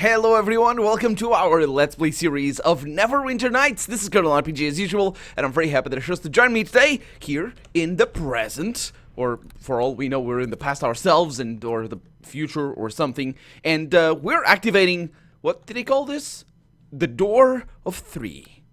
Hello everyone, welcome to our Let's Play series of Neverwinter Nights. This is Colonel RPG as usual, and I'm very happy that you're chose to join me today, here in the present. Or, for all we know, we're in the past ourselves, or the future, or something. And, we're activating, what did he call this? The Door of Three.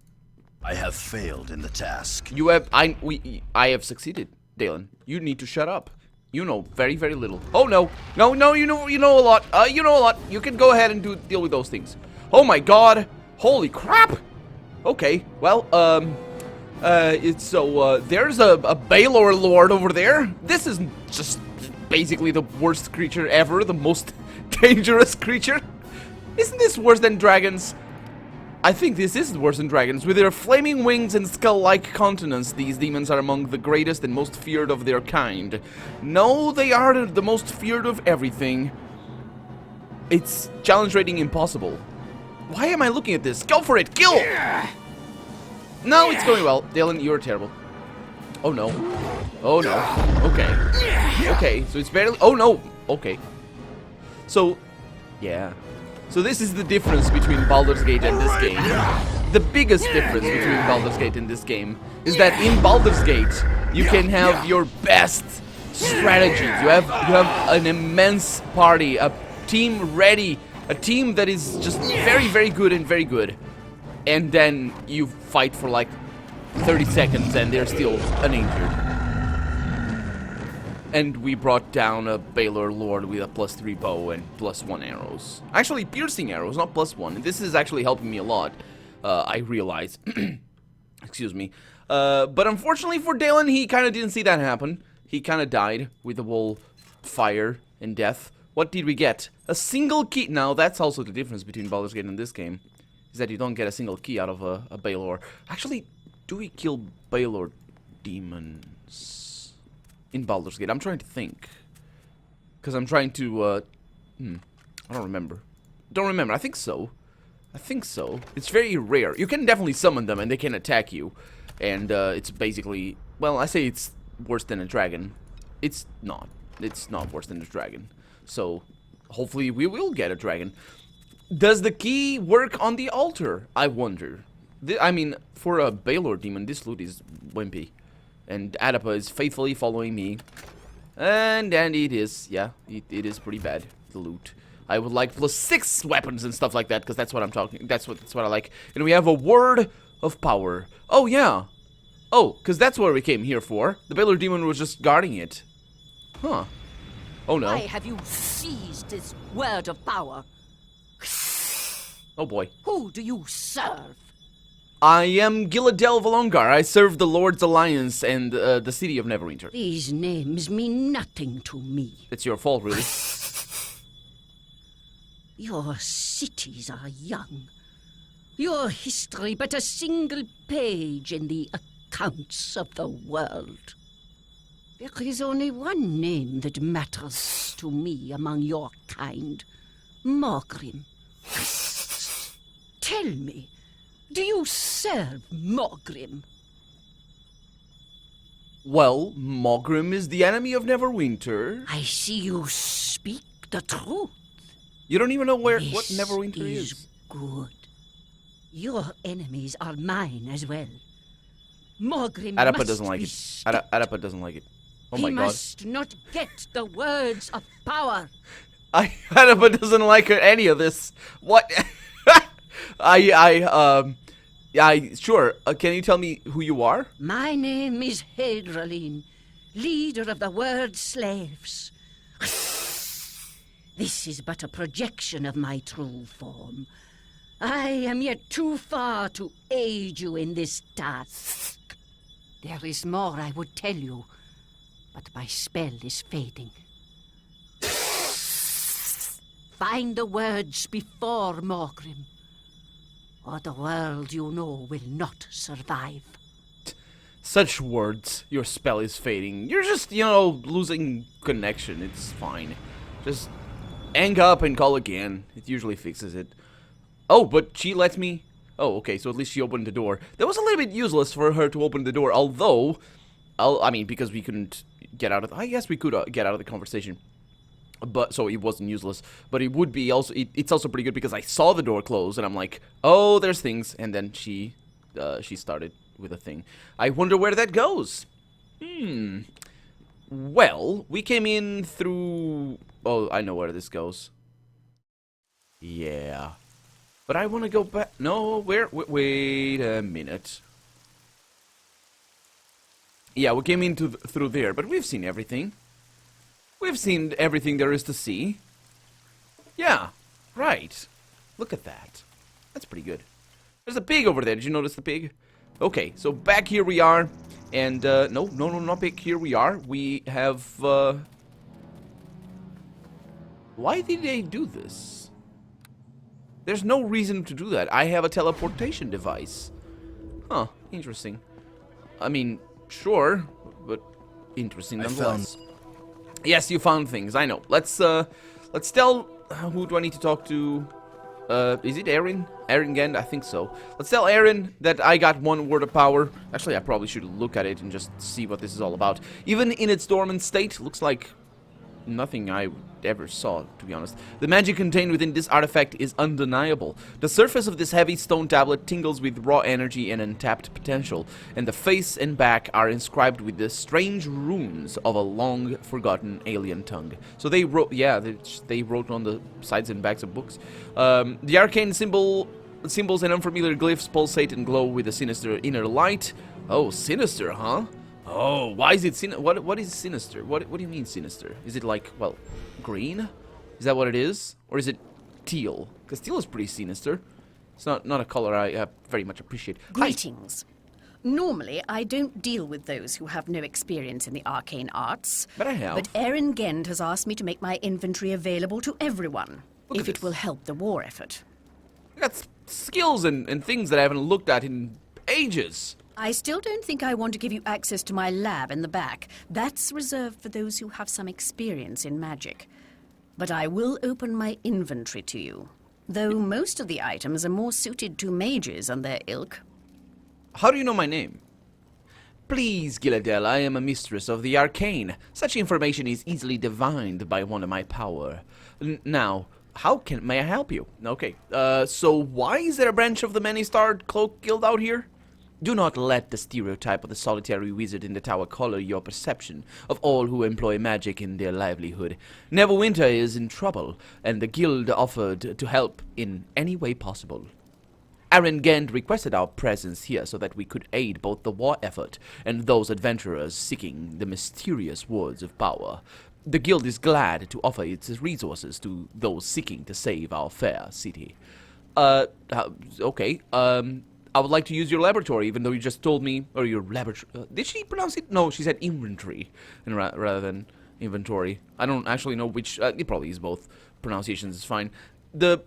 I have failed in the task. I have succeeded, Dalen. You need to shut up. You know very, very little. Oh no, no, you know a lot. You know a lot. You can go ahead and deal with those things. Oh my God! Holy crap! Okay, well, there's a Baylor Lord over there. This is just basically the worst creature ever, the most dangerous creature. Isn't this worse than dragons? I think this is worse than dragons. With their flaming wings and skull-like countenance, these demons are among the greatest and most feared of their kind. No, they are the most feared of everything. It's challenge rating impossible. Why am I looking at this? Go for it! Kill! No, it's going well. Dalen, you're terrible. Oh no. Oh no. Okay. Okay, so it's barely... Oh no! Okay. So, yeah. So this is the difference between Baldur's Gate and this game. The biggest difference between Baldur's Gate and this game is that in Baldur's Gate you can have your best strategies. You have an immense party, a team ready, a team that is just very, very good and very good. And then you fight for like 30 seconds and they're still uninjured. And we brought down a Baylor Lord with a +3 bow and +1 arrows. Actually, piercing arrows, not +1. This is actually helping me a lot, I realize. Excuse me. But unfortunately for Dalen, he kind of didn't see that happen. He kind of died with the whole fire and death. What did we get? A single key. Now, that's also the difference between Baldur's Gate and this game, is that you don't get a single key out of a Baylor. Actually, do we kill Baylor demons in Baldur's Gate? I'm trying to think. Because I'm trying to, I don't remember. I think so. It's very rare. You can definitely summon them and they can attack you. And, it's basically... Well, I say it's worse than a dragon. It's not. It's not worse than a dragon. So, hopefully we will get a dragon. Does the key work on the altar? I wonder. I mean, for a Baylor demon, this loot is wimpy. And Adapa is faithfully following me. And it is, yeah, it is pretty bad, the loot. I would like +6 weapons and stuff like that, because that's what I'm talking, that's what I like. And we have a word of power. Oh, yeah. Oh, because that's what we came here for. The Baylor demon was just guarding it. Huh. Oh, no. Why have you seized this word of power? Oh, boy. Who do you serve? I am Giladel Valongar. I serve the Lord's Alliance and the city of Neverwinter. These names mean nothing to me. It's your fault, really. Your cities are young. Your history but a single page in the accounts of the world. There is only one name that matters to me among your kind. Morgrim. Tell me, do you serve Morgrim? Well, Morgrim is the enemy of Neverwinter. I see you speak the truth. You don't even know what This Neverwinter is. Good. Your enemies are mine as well. Morgrim Adapa must doesn't like be it. stopped. Adapa doesn't like it. Oh He my god. must not get the words of power. Adapa doesn't like any of this. What? Sure. Can you tell me who you are? My name is Hadralin, leader of the word slaves. This is but a projection of my true form. I am yet too far to aid you in this task. There is more I would tell you, but my spell is fading. Find the words before Morgrim, or the world you know will not survive. Such words. Your spell is fading. You're just, losing connection. It's fine. Just hang up and call again. It usually fixes it. Oh, but she lets me... Oh, okay, so at least she opened the door. That was a little bit useless for her to open the door, although... I mean, because we couldn't get out of... I guess we could get out of the conversation. But so it wasn't useless, but it would be also. It's also pretty good because I saw the door close and I'm like, oh, there's things, and then she started with a thing. I wonder where that goes. Well, we came in through. Oh, I know where this goes. Yeah, but I want to go back. No, where? Wait a minute. Yeah, we came in through there, but we've seen everything. We've seen everything there is to see. Yeah, right. Look at that. That's pretty good. There's a pig over there. Did you notice the pig? Okay, so back here we are. And, no, not pig. Here we are. We have, Why did they do this? There's no reason to do that. I have a teleportation device. Huh, interesting. I mean, sure, but interesting nonetheless. Yes, you found things. I know. Let's tell. Who do I need to talk to? Is it Aaron? Aaron Gend? I think so. Let's tell Aaron that I got one word of power. Actually, I probably should look at it and just see what this is all about. Even in its dormant state, looks like nothing I ever saw, to be honest. The magic contained within this artifact is undeniable. The surface of this heavy stone tablet tingles with raw energy and untapped potential, and the face and back are inscribed with the strange runes of a long-forgotten alien tongue. So they wrote, yeah, they wrote on the sides and backs of books. The arcane symbols and unfamiliar glyphs pulsate and glow with a sinister inner light. Oh, sinister, huh? Oh, why is it what is sinister? What do you mean sinister? Is it like, well, green? Is that what it is? Or is it teal? Because teal is pretty sinister. It's not a color I very much appreciate. Greetings. Normally, I don't deal with those who have no experience in the arcane arts. But I have. But Aaron Gend has asked me to make my inventory available to everyone, if it will help the war effort. I got skills and things that I haven't looked at in ages. I still don't think I want to give you access to my lab in the back. That's reserved for those who have some experience in magic. But I will open my inventory to you, though most of the items are more suited to mages and their ilk. How do you know my name? Please, Gilladel, I am a mistress of the arcane. Such information is easily divined by one of my power. Now, may I help you? Okay, so why is there a branch of the Many-Starred Cloak Guild out here? Do not let the stereotype of the solitary wizard in the tower color your perception of all who employ magic in their livelihood. Neverwinter is in trouble, and the guild offered to help in any way possible. Aaron Gend requested our presence here so that we could aid both the war effort and those adventurers seeking the mysterious words of power. The guild is glad to offer its resources to those seeking to save our fair city. Okay, I would like to use your laboratory, even though you just told me, or your laboratory. Did she pronounce it? No, she said inventory, and rather than inventory. I don't actually know which. It probably is both. Pronunciations is fine. The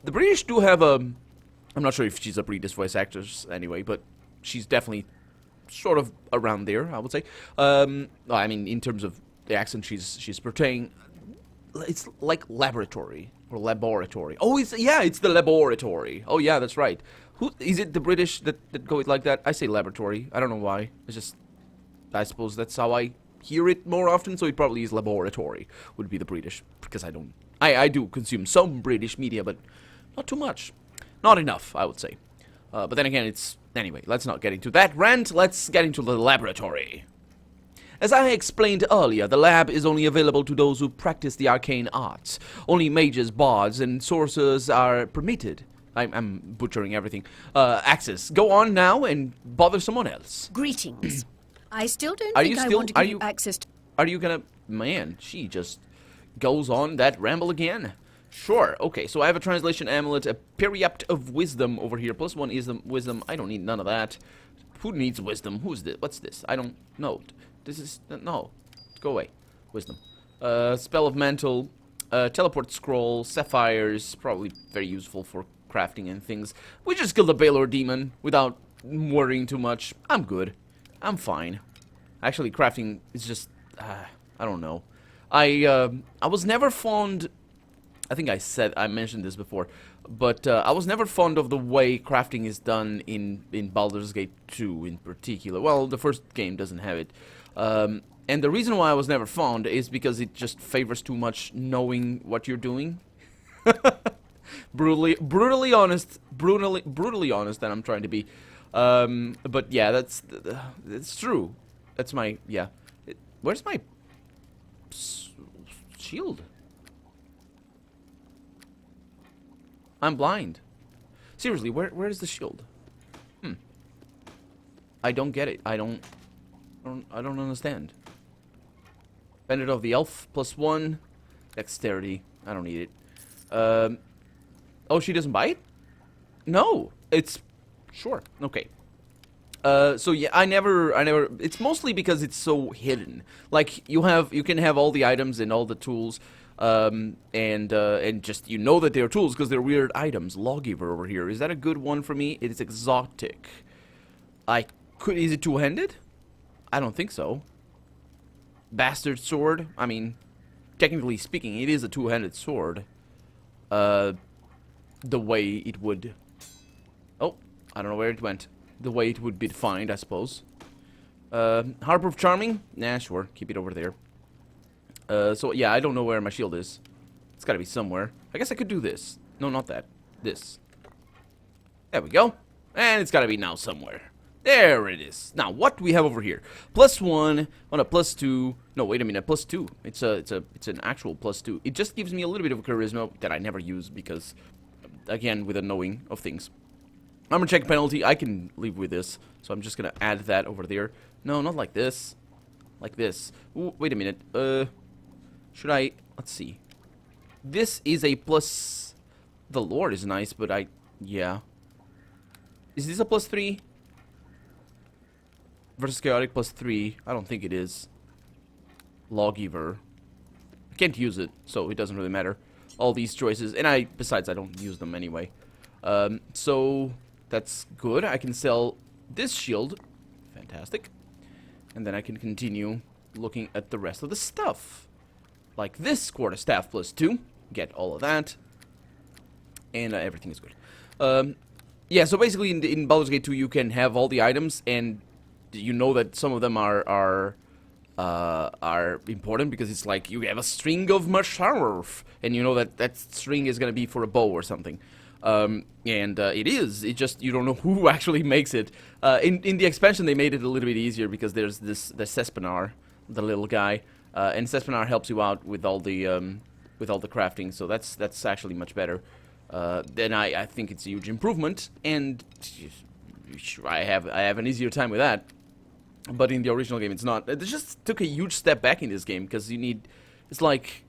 British do have a. I'm not sure if she's a British voice actress anyway, but she's definitely sort of around there, I would say. I mean, in terms of the accent she's portraying, it's like laboratory or laboratory. Oh, it's the laboratory. Oh yeah, that's right. Who is it? The British that go it like that? I say laboratory. I don't know why. It's just, I suppose that's how I hear it more often. So it probably is laboratory. Would be the British, because I do consume some British media, but not too much, not enough, I would say. But then again, anyway. Let's not get into that rant. Let's get into the laboratory. As I explained earlier, the lab is only available to those who practice the arcane arts. Only mages, bards, and sorcerers are permitted. I'm butchering everything. Access. Go on now and bother someone else. Greetings. I still don't think I want to give you access to... Are you gonna... Man, she just goes on that ramble again. Sure. Okay, so I have a translation amulet, a periapt of wisdom over here. +1 is the wisdom. I don't need none of that. Who needs wisdom? Who's this? What's this? I don't know. This is... No. Go away. Wisdom. Spell of mantle. Teleport scroll. Sapphires. Probably very useful for crafting and things. We just killed a Baylor demon without worrying too much. I'm good. I'm fine. Actually, crafting is just... I don't know. I was never fond... I think I mentioned this before, but I was never fond of the way crafting is done in Baldur's Gate 2 in particular. Well, the first game doesn't have it. And the reason why I was never fond is because it just favors too much knowing what you're doing. brutally honest that I'm trying to be. But yeah, that's true. That's my, yeah. Where's my shield? I'm blind. Seriously, where is the shield? I don't get it. I don't understand. Bandit of the Elf, +1. Dexterity. I don't need it. Oh, she doesn't bite? No. It's... Sure. Okay. So yeah, I never... It's mostly because it's so hidden. Like, you can have all the items and all the tools, and just, you know that they're tools because they're weird items. Lawgiver over here. Is that a good one for me? It is exotic. Is it two-handed? I don't think so. Bastard sword. I mean, technically speaking, it is a two-handed sword. The way it would... Oh, I don't know where it went. The way it would be defined, I suppose. Harper of Charming? Nah, sure. Keep it over there. So, yeah, I don't know where my shield is. It's gotta be somewhere. I guess I could do this. No, not that. This. There we go. And it's gotta be now somewhere. There it is. Now, what do we have over here? +1 on a +2. No, wait a minute, +2. It's an actual +2. It just gives me a little bit of charisma that I never use because, again, with a knowing of things. Armor check penalty. I can live with this, so I'm just gonna add that over there. No, not like this. Like this. Ooh, wait a minute. Should I? Let's see. This is a plus. The Lord is nice, but yeah. Is this a +3? Versus chaotic +3. I don't think it is. Lawgiver. I can't use it, so it doesn't really matter. All these choices, and besides I don't use them anyway. So that's good. I can sell this shield. Fantastic. And then I can continue looking at the rest of the stuff. Like this quarterstaff +2. Get all of that. And everything is good. Yeah, so basically in Baldur's Gate 2 you can have all the items, and you know that some of them are important because it's like you have a string of musharf, and you know that string is gonna be for a bow or something. It is. It just, you don't know who actually makes it. In the expansion they made it a little bit easier because there's the Sespinar, the little guy, and Sespinar helps you out with all the crafting. So that's actually much better. Then I think it's a huge improvement, and I have an easier time with that. But in the original game, it's not. It just took a huge step back in this game because you need. It's like,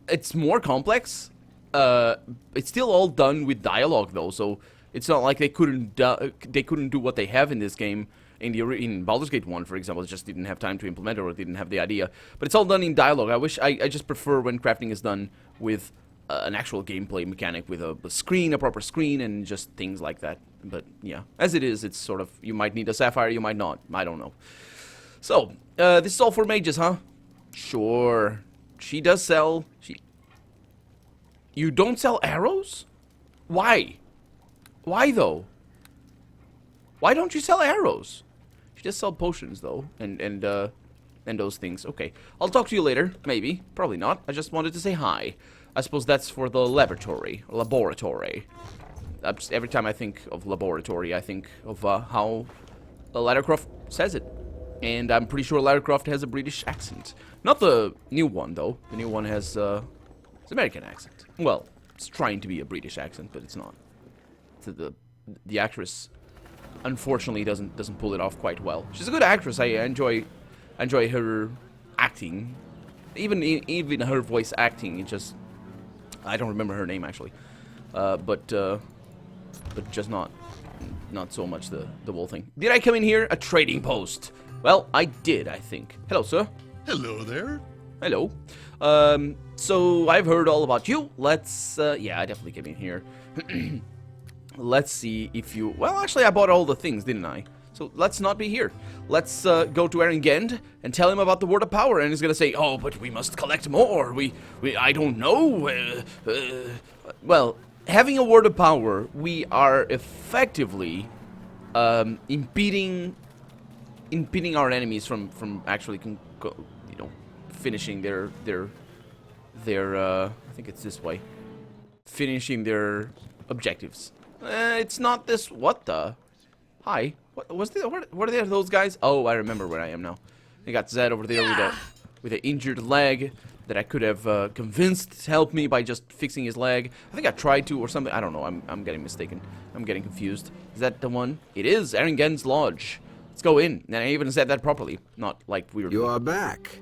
it's more complex. It's still all done with dialogue though, so it's not like they couldn't do what they have in this game in Baldur's Gate 1, for example. It just didn't have time to implement it or didn't have the idea. But it's all done in dialogue. I just prefer when crafting is done with an actual gameplay mechanic with a proper screen, and just things like that. But yeah, as it is, it's sort of, you might need a sapphire, you might not. I don't know. So, this is all for mages, huh? Sure. She does sell... You don't sell arrows? Why? Why, though? Why don't you sell arrows? She does sell potions, though, and those things. Okay, I'll talk to you later, maybe. Probably not. I just wanted to say hi. I suppose that's for the laboratory. Every time I think of laboratory, I think of how Lara Croft says it. And I'm pretty sure Lara Croft has a British accent. Not the new one, though. The new one has it's an American accent. Well, it's trying to be a British accent, but it's not. The actress, unfortunately, doesn't pull it off quite well. She's a good actress. I enjoy her acting. Even her voice acting, it just... I don't remember her name, actually. But just not so much the whole thing. Did I come in here? A trading post. Well, I did, I think. Hello, sir. Hello there. Hello. So I've heard all about you. Let's, yeah, I definitely came in here. Let's see if you... Well, actually, I bought all the things, didn't I? So let's not be here. Let's go to Erengend and tell him about the Word of Power, and he's gonna say, "Oh, but we must collect more. I don't know." Well, having a Word of Power, we are effectively impeding our enemies from actually you know, finishing their I think it's this way. Finishing their objectives. It's not this. What the? Hi. What was there? What are there? Those guys? Oh, I remember where I am now. I got Zed over there with an injured leg that I could have convinced to help me by just fixing his leg. I think I tried to or something. I don't know. I'm getting mistaken. I'm getting confused. Is that the one? It is Erengen's Lodge. Let's go in. And I even said that properly. Not like we were... You are back.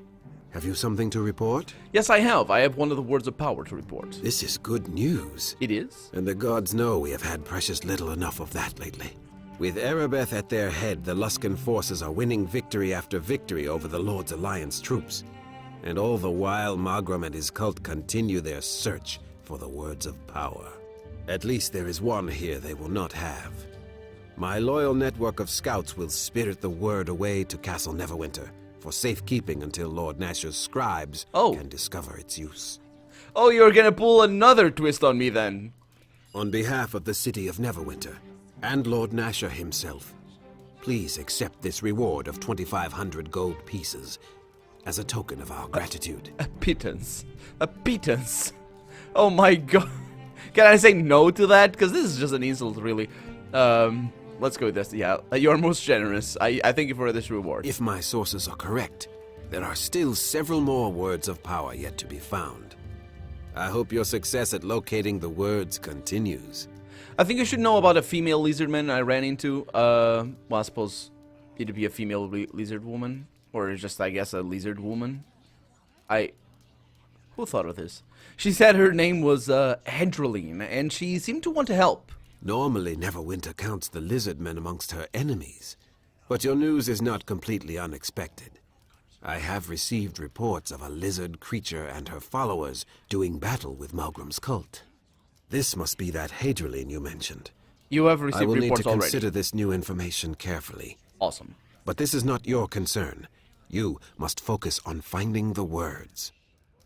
Have you something to report? Yes, I have. I have one of the words of power to report. This is good news. It is? And the gods know we have had precious little enough of that lately. With Erebeth at their head, the Luskan forces are winning victory after victory over the Lord's Alliance troops. And all the while, Magram and his cult continue their search for the words of power. At least there is one here they will not have. My loyal network of scouts will spirit the word away to Castle Neverwinter for safekeeping until Lord Nasher's scribes can discover its use. Oh, you're gonna pull another twist on me then. On behalf of the city of Neverwinter, and Lord Nasher himself, please accept this reward of 2,500 gold pieces as a token of our gratitude. A pittance. A pittance. Oh my god. Can I say no to that? Because this is just an insult, really. Let's go with this. Yeah, you're most generous. I thank you for this reward. If my sources are correct, there are still several more words of power yet to be found. I hope your success at locating the words continues. I think you should know about a female lizardman I ran into. Well, I suppose it'd be a female lizard woman. Or just, I guess, a lizard woman. Who thought of this? She said her name was Hedreline, and she seemed to want to help. Normally, Neverwinter counts the lizardmen amongst her enemies. But your news is not completely unexpected. I have received reports of a lizard creature and her followers doing battle with Malgram's cult. This must be that Hedreline you mentioned. You have received reports already. I will need to consider already. This new information carefully. Awesome. But this is not your concern. You must focus on finding the words.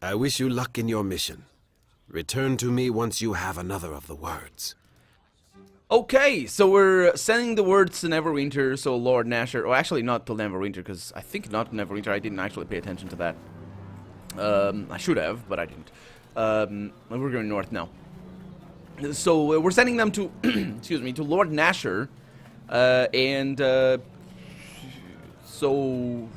I wish you luck in your mission. Return to me once you have another of the words. Okay, so we're sending the words to Neverwinter, so Lord Nasher... Or actually not to Neverwinter, because I think not Neverwinter. I didn't actually pay attention to that. I should have, but I didn't. We're going north now. So we're sending them to... excuse me, to Lord Nasher. So...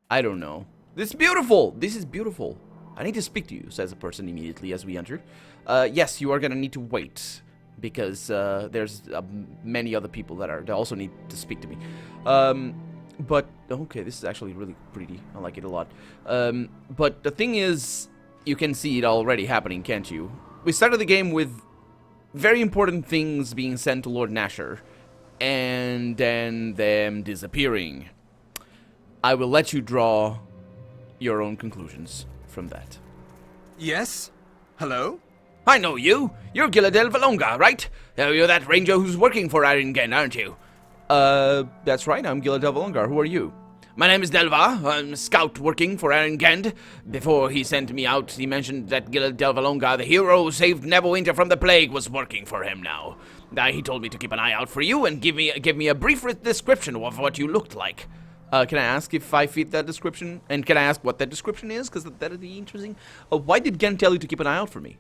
I don't know. This is beautiful! This is beautiful. I need to speak to you, says the person immediately as we enter. Yes, you are gonna need to wait. Because there's many other people that also need to speak to me. But, okay, this is actually really pretty. I like it a lot. But the thing is, you can see it already happening, can't you? We started the game with very important things being sent to Lord Nasher. And then them disappearing. I will let you draw your own conclusions from that. Yes? Hello? I know you. You're Giladel Valonga, right? You're that ranger who's working for Aringen, aren't you? That's right. I'm Giladel Valonga. Who are you? My name is Delva. I'm a scout working for Aringen. Before he sent me out, he mentioned that Giladel Valonga, the hero who saved Neverwinter from the plague, was working for him now. He told me to keep an eye out for you and give me a brief description of what you looked like. Can I ask if I fit that description? And can I ask what that description is? Because that would be interesting. Why did Gent tell you to keep an eye out for me?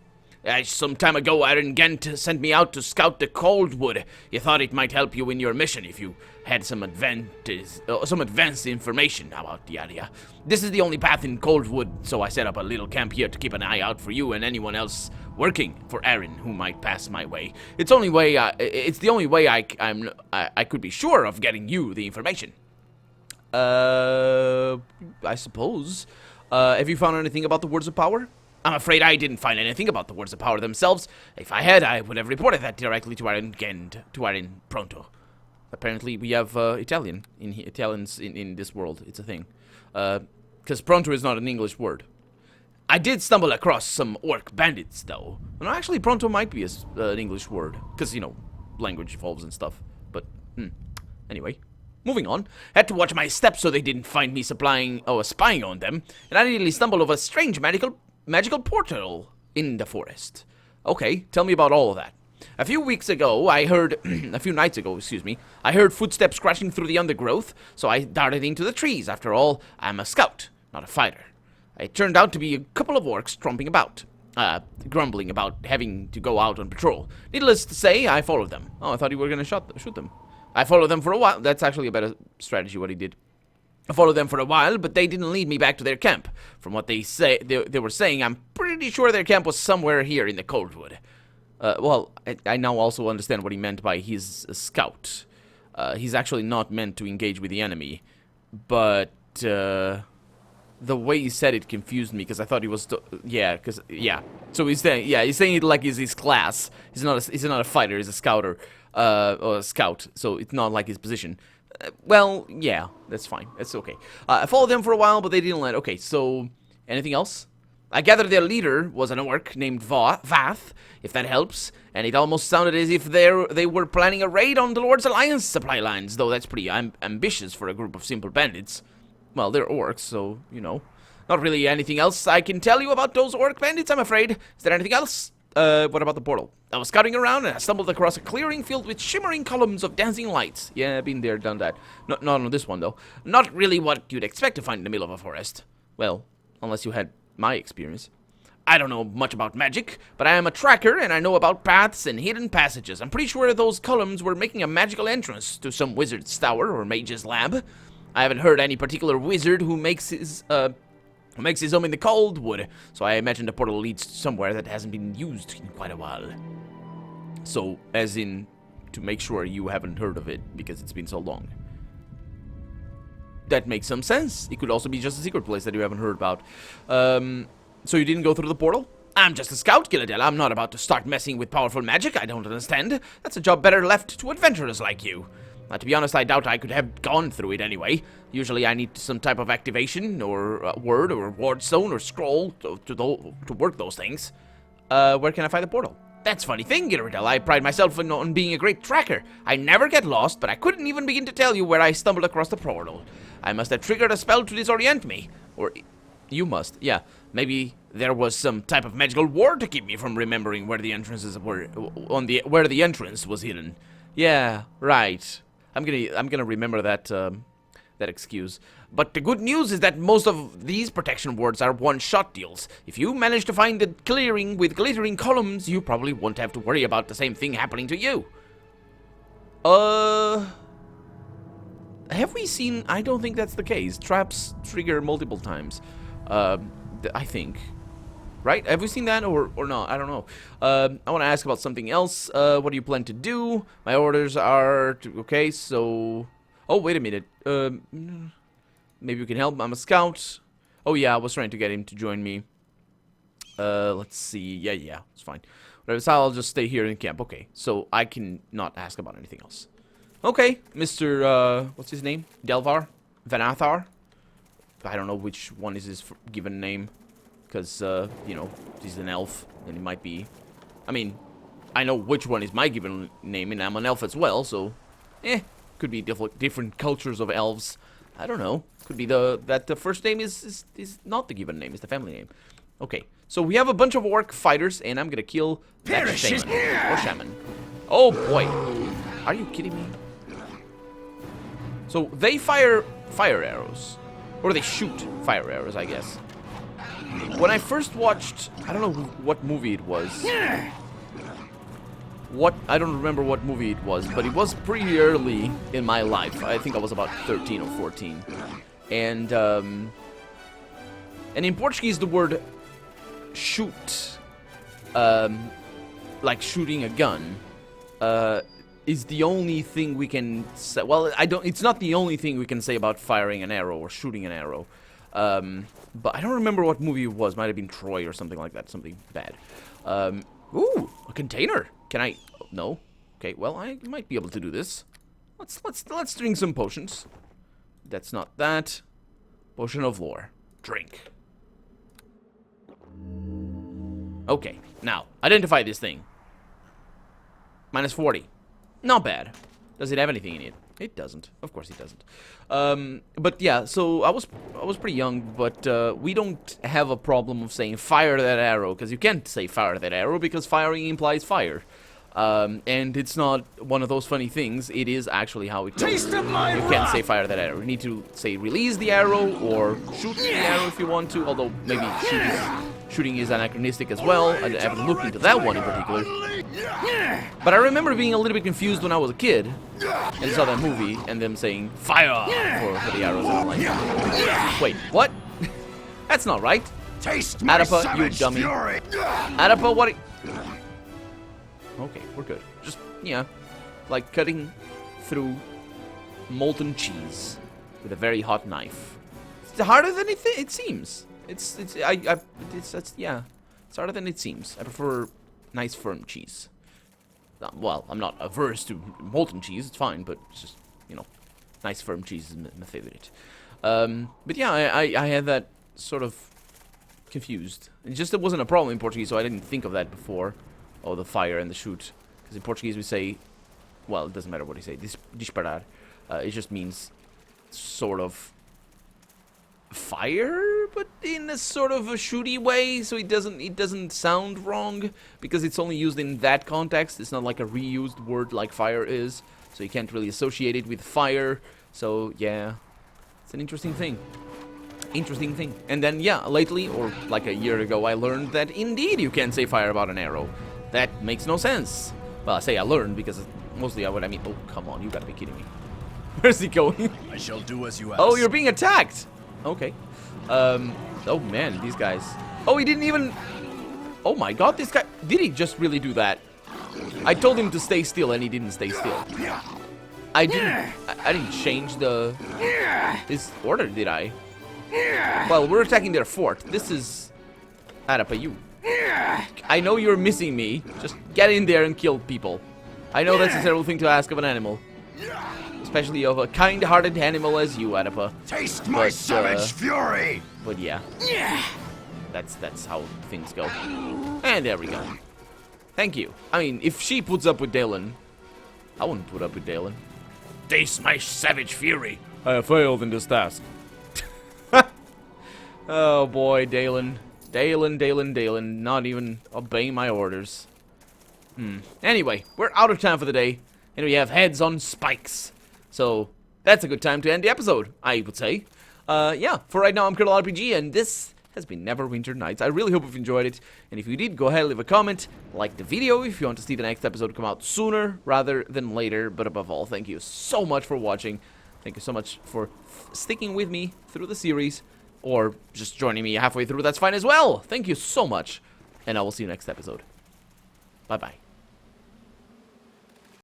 Some time ago, Aaron Gent sent me out to scout the Coldwood. He thought it might help you in your mission if you had some advanced information about the area. This is the only path in Coldwood, so I set up a little camp here to keep an eye out for you and anyone else working for Aaron who might pass my way. It's the only way I could be sure of getting you the information. I suppose. Have you found anything about the words of power? I'm afraid I didn't find anything about the words of power themselves. If I had, I would have reported that directly to Aaron Gent, to Aaron Pronto. Apparently, we have Italians in this world. It's a thing. Because Pronto is not an English word. I did stumble across some orc bandits, though. No, actually, Pronto might be an English word. Because, you know, language evolves and stuff. But, anyway. Moving on, had to watch my steps so they didn't find me spying on them, and I nearly stumbled over a strange magical portal in the forest. Okay, tell me about all of that. A few nights ago, excuse me, I heard footsteps crashing through the undergrowth, so I darted into the trees. After all, I'm a scout, not a fighter. It turned out to be a couple of orcs tromping about, grumbling about having to go out on patrol. Needless to say, I followed them. Oh, I thought you were going to shoot them. I followed them for a while. That's actually a better strategy, what he did. I followed them for a while, but they didn't lead me back to their camp. From what they were saying, I'm pretty sure their camp was somewhere here in the Coldwood. Well, I now also understand what he meant by he's a scout. He's actually not meant to engage with the enemy, but the way he said it confused me because I thought he was, So he's saying, it like he's his class. He's not a fighter. He's a scouter, or a scout. So it's not like his position. Well, yeah, that's fine. That's okay. I followed them for a while, but they didn't land. Okay, so anything else? I gather their leader was an orc named Vath, if that helps, and it almost sounded as if they were planning a raid on the Lord's Alliance supply lines, though that's pretty ambitious for a group of simple bandits. Well, they're orcs, so, you know. Not really anything else I can tell you about those orc bandits, I'm afraid. Is there anything else? What about the portal? I was scouting around and I stumbled across a clearing filled with shimmering columns of dancing lights. Yeah, been there, done that. Not on this one, though. Not really what you'd expect to find in the middle of a forest. Well, unless you had my experience. I don't know much about magic, but I am a tracker and I know about paths and hidden passages. I'm pretty sure those columns were making a magical entrance to some wizard's tower or mage's lab. I haven't heard any particular wizard who makes his home in the Coldwood, so I imagine the portal leads somewhere that hasn't been used in quite a while. So, as in, to make sure you haven't heard of it, because it's been so long. That makes some sense. It could also be just a secret place that you haven't heard about. So you didn't go through the portal? I'm just a scout, Gilladell. I'm not about to start messing with powerful magic. I don't understand. That's a job better left to adventurers like you. To be honest, I doubt I could have gone through it anyway. Usually I need some type of activation, or word, or ward stone, or scroll to work those things. Where can I find the portal? That's a funny thing, Gilladell. I pride myself on being a great tracker. I never get lost, but I couldn't even begin to tell you where I stumbled across the portal. I must have triggered a spell to disorient me. Or you must, yeah. Maybe there was some type of magical ward to keep me from remembering where the entrances were, where the entrance was hidden. Yeah, right. I'm gonna remember that that excuse. But the good news is that most of these protection wards are one-shot deals. If you manage to find the clearing with glittering columns, you probably won't have to worry about the same thing happening to you. Have we seen? I don't think that's the case. Traps trigger multiple times. I think. Right? Have we seen that or not? I don't know. I want to ask about something else. What do you plan to do? My orders are... okay, so... oh, wait a minute. Maybe you can help. I'm a scout. Oh, yeah, I was trying to get him to join me. Let's see. Yeah, it's fine. Whatever, so I'll just stay here in camp. Okay, so I can not ask about anything else. Okay, Mr. What's his name? Delvar? Vanathar? I don't know which one is his given name. Because, you know, he's an elf, and he might be... I mean, I know which one is my given name, and I'm an elf as well, so... could be different cultures of elves. I don't know. Could be that the first name is not the given name, it's the family name. Okay, so we have a bunch of orc fighters, and I'm gonna kill that shaman. Or shaman. Oh, boy. Are you kidding me? So, they fire arrows. Or they shoot fire arrows, I guess. When I first watched, I don't know what movie it was. I don't remember what movie it was, but it was pretty early in my life. I think I was about 13 or 14. And in Portuguese, the word shoot, like shooting a gun, is the only thing we can say. Well, it's not the only thing we can say about firing an arrow or shooting an arrow. But I don't remember what movie it was. Might have been Troy or something like that. Something bad. Ooh, a container. Can I? No. Okay. Well, I might be able to do this. Let's drink some potions. That's not that. Potion of lore. Drink. Okay. Now identify this thing. Minus 40. Not bad. Does it have anything in it? It doesn't. Of course it doesn't. But yeah, so I was pretty young, but we don't have a problem of saying fire that arrow, because you can't say fire that arrow, because firing implies fire. And it's not one of those funny things. It is actually how it goes. You can't say fire that arrow. You need to say release the arrow or shoot the arrow if you want to. Although maybe shooting is anachronistic as well. I haven't looked into that one in particular. But I remember being a little bit confused when I was a kid and saw that movie and them saying fire for the arrows. And I'm like, wait, what? That's not right. Taste my Adapa, you savage dummy. fury. Adapa, what? Okay, we're good. Just, yeah, like cutting through molten cheese with a very hot knife. It's harder than it seems. It's harder than it seems. I prefer nice firm cheese. Well, I'm not averse to molten cheese. It's fine, but it's just, you know, nice firm cheese is my favorite. But yeah, I had that sort of confused. It wasn't a problem in Portuguese, so I didn't think of that before. Oh, the fire and the shoot. Because in Portuguese we say, well, it doesn't matter what you say, disparar. It just means sort of fire, but in a sort of a shooty way, so it doesn't sound wrong, because it's only used in that context. It's not like a reused word like fire is, so you can't really associate it with fire. So, yeah, it's an interesting thing. And then, yeah, lately, or like a year ago, I learned that indeed you can say fire about an arrow. That makes no sense. Well, I say I learned because mostly what I mean. Oh, come on, you gotta be kidding me. Where's he going? I shall do as you ask. Oh, you're being attacked. Okay. Oh man, these guys. Oh, he didn't even. Oh my God, this guy. Did he just really do that? I told him to stay still, and he didn't stay still. I didn't change his order, did I? Well, we're attacking their fort. This is Adapa, you. I know you're missing me. Just get in there and kill people. I know that's a terrible thing to ask of an animal. Especially of a kind-hearted animal as you, Adapa. Taste my savage fury! But yeah. That's how things go. And there we go. Thank you. I mean, if she puts up with Dalen, I wouldn't put up with Dalen. Taste my savage fury! I have failed in this task. Oh boy, Dalen. Dalen, not even obeying my orders. Anyway, we're out of time for the day, and we have heads on spikes. So, that's a good time to end the episode, I would say. Yeah, for right now, I'm Colonel RPG, and this has been Neverwinter Nights. I really hope you've enjoyed it, and if you did, go ahead and leave a comment, like the video if you want to see the next episode come out sooner rather than later, but above all, thank you so much for watching. Thank you so much for sticking with me through the series. Or just joining me halfway through, that's fine as well. Thank you so much. And I will see you next episode. Bye-bye.